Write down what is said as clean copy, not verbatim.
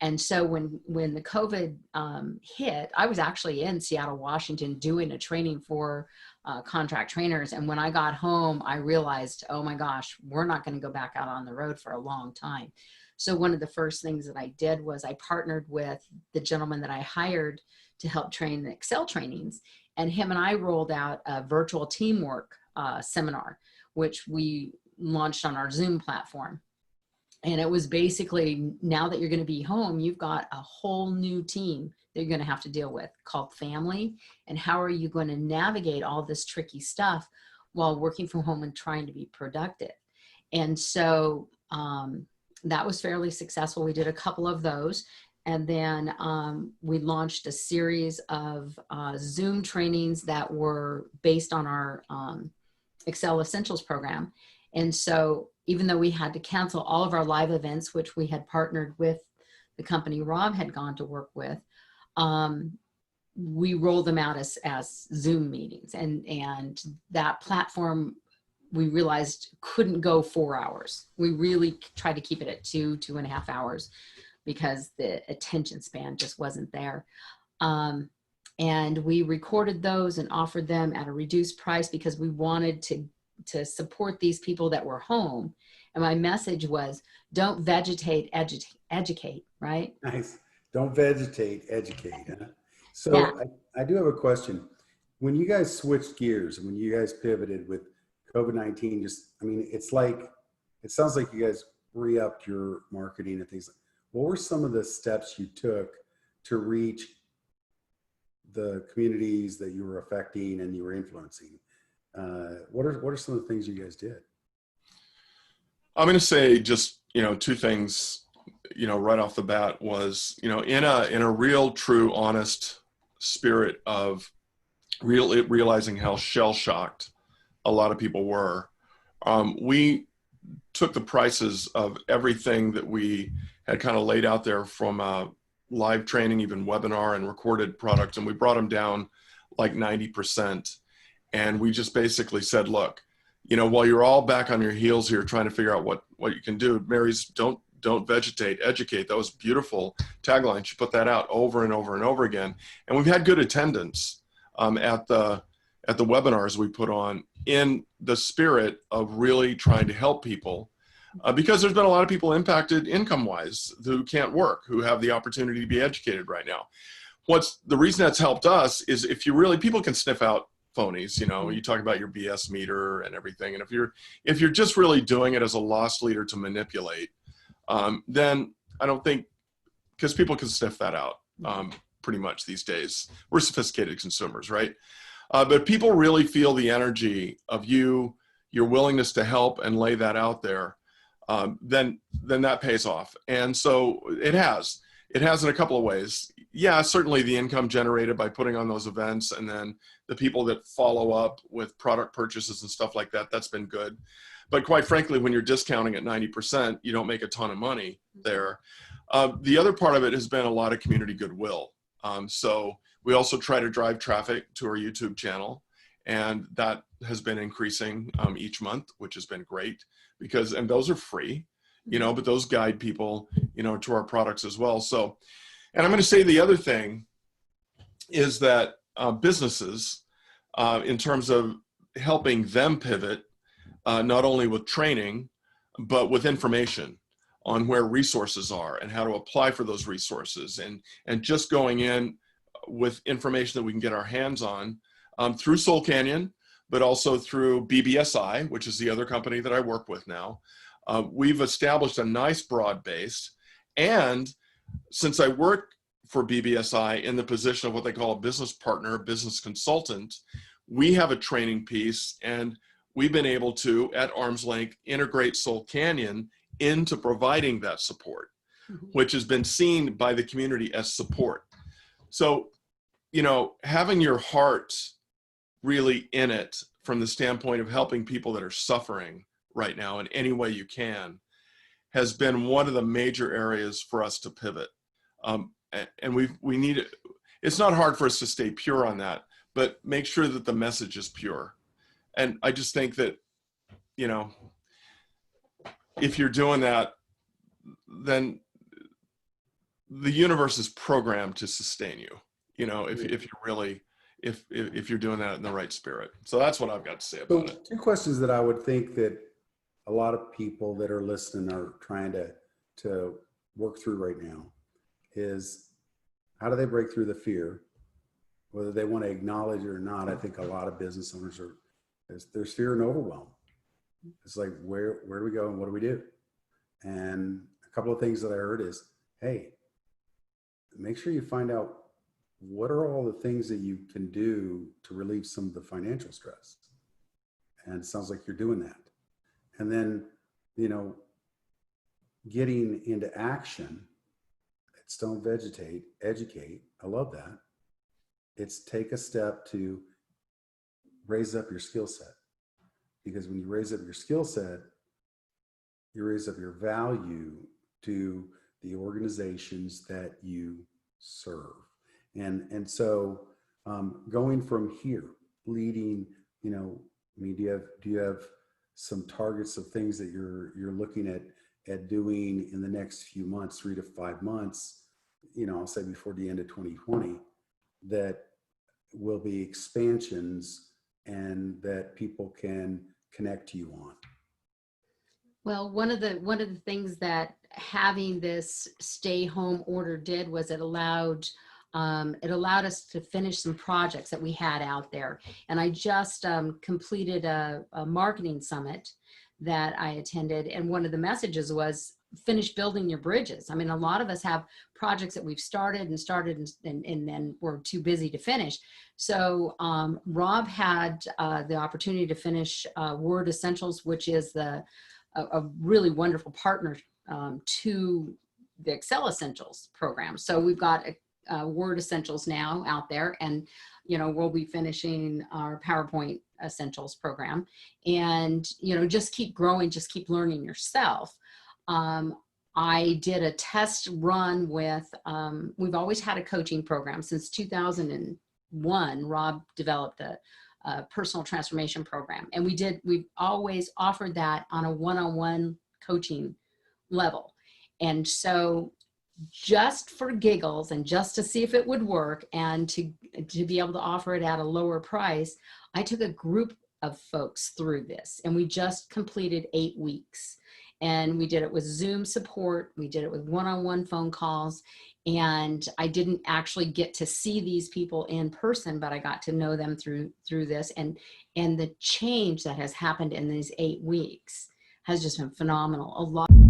And so when the COVID hit, I was actually in Seattle, Washington, doing a training for contract trainers. And when I got home, I realized, oh my gosh, we're not going to go back out on the road for a long time. So one of the first things that I did was I partnered with the gentleman that I hired to help train the Excel trainings. And him and I rolled out a virtual teamwork seminar, which we launched on our Zoom platform. And it was basically, now that you're going to be home, you've got a whole new team that you're going to have to deal with called family. And how are you going to navigate all this tricky stuff while working from home and trying to be productive? And so that was fairly successful. We did a couple of those. And then we launched a series of Zoom trainings that were based on our Excel Essentials program. And so even though we had to cancel all of our live events, which we had partnered with the company Rob had gone to work with, we rolled them out as Zoom meetings. And that platform, we realized, couldn't go 4 hours. We really tried to keep it at 2.5 hours because the attention span just wasn't there. And we recorded those and offered them at a reduced price because we wanted to support these people that were home. And my message was, don't vegetate, educate, right? Nice. Don't vegetate, educate. Huh? So Yeah. I do have a question. When you guys switched gears, when you guys pivoted with COVID-19, it sounds like you guys re-upped your marketing and things. What were some of the steps you took to reach the communities that you were affecting and you were influencing? What are some of the things you guys did? I'm going to say just, two things, right off the bat was, in a real, true, honest spirit of realizing how shell-shocked a lot of people were. We took the prices of everything that we had kind of laid out there from live training, even webinar and recorded products, and we brought them down like 90%. And we just basically said, look, while you're all back on your heels here trying to figure out what you can do, Mary's don't vegetate, educate. That was beautiful tagline. She put that out over and over and over again. And we've had good attendance at the webinars we put on in the spirit of really trying to help people because there's been a lot of people impacted income-wise who can't work, who have the opportunity to be educated right now. The reason that's helped us is people can sniff out phonies, you talk about your BS meter and everything. And if you're just really doing it as a loss leader to manipulate, then I don't think, because people can sniff that out pretty much these days. We're sophisticated consumers, right? But people really feel the energy of your willingness to help and lay that out there, then that pays off. And so it has in a couple of ways. Yeah, certainly the income generated by putting on those events, and then the people that follow up with product purchases and stuff like that, that's been good. But quite frankly, when you're discounting at 90%, you don't make a ton of money there. The other part of it has been a lot of community goodwill. So we also try to drive traffic to our YouTube channel, and that has been increasing each month, which has been great and those are free, but those guide people, to our products as well. So, and I'm going to say the other thing is that businesses, in terms of helping them pivot, not only with training, but with information on where resources are and how to apply for those resources, and just going in with information that we can get our hands on through Soul Canyon, but also through BBSI, which is the other company that I work with now. We've established a nice broad base. And since I work for BBSI in the position of what they call a business partner, business consultant, we have a training piece, and we've been able to, at arm's length, integrate Soul Canyon into providing that support, which has been seen by the community as support. So, having your heart really in it from the standpoint of helping people that are suffering right now in any way you can has been one of the major areas for us to pivot. And we need it. It's not hard for us to stay pure on that, but make sure that the message is pure. And I just think that, if you're doing that, then the universe is programmed to sustain you, you know, if you're really, if you're doing that in the right spirit. So that's what I've got to say about it. Two questions that I would think that a lot of people that are listening are trying to work through right now is, how do they break through the fear? Whether they want to acknowledge it or not, I think a lot of business owners are, there's fear and overwhelm. It's like, where do we go and what do we do? And a couple of things that I heard is, hey, make sure you find out what are all the things that you can do to relieve some of the financial stress. And it sounds like you're doing that. And then, you know, getting into action. It's don't vegetate, educate. I love that. It's take a step to raise up your skill set. Because when you raise up your skill set, you raise up your value to the organizations that you serve. And so going from here, leading, you know, I mean, do you have some targets of things that you're looking at doing in the next few months, 3 to 5 months, you know, I'll say before the end of 2020, that will be expansions and that people can connect to you on? Well, one of the things that having this stay home order did was it allowed us to finish some projects that we had out there. And I just completed a marketing summit that I attended. And one of the messages was, finish building your bridges. I mean, a lot of us have projects that we've started and then we're too busy to finish. So Rob had the opportunity to finish Word Essentials, which is a really wonderful partner to the Excel Essentials program. So we've got Word Essentials now out there, and you know, we'll be finishing our PowerPoint Essentials program, and you know, just keep growing, just keep learning yourself. I did a test run with, we've always had a coaching program since 2001. Rob developed a personal transformation program, and we've always offered that on a one-on-one coaching level. And so just for giggles and just to see if it would work and to be able to offer it at a lower price, I took a group of folks through this, and we just completed 8 weeks. And we did it with Zoom support. We did it with one-on-one phone calls. And I didn't actually get to see these people in person, but I got to know them through this. And the change that has happened in these 8 weeks has just been phenomenal. A lot.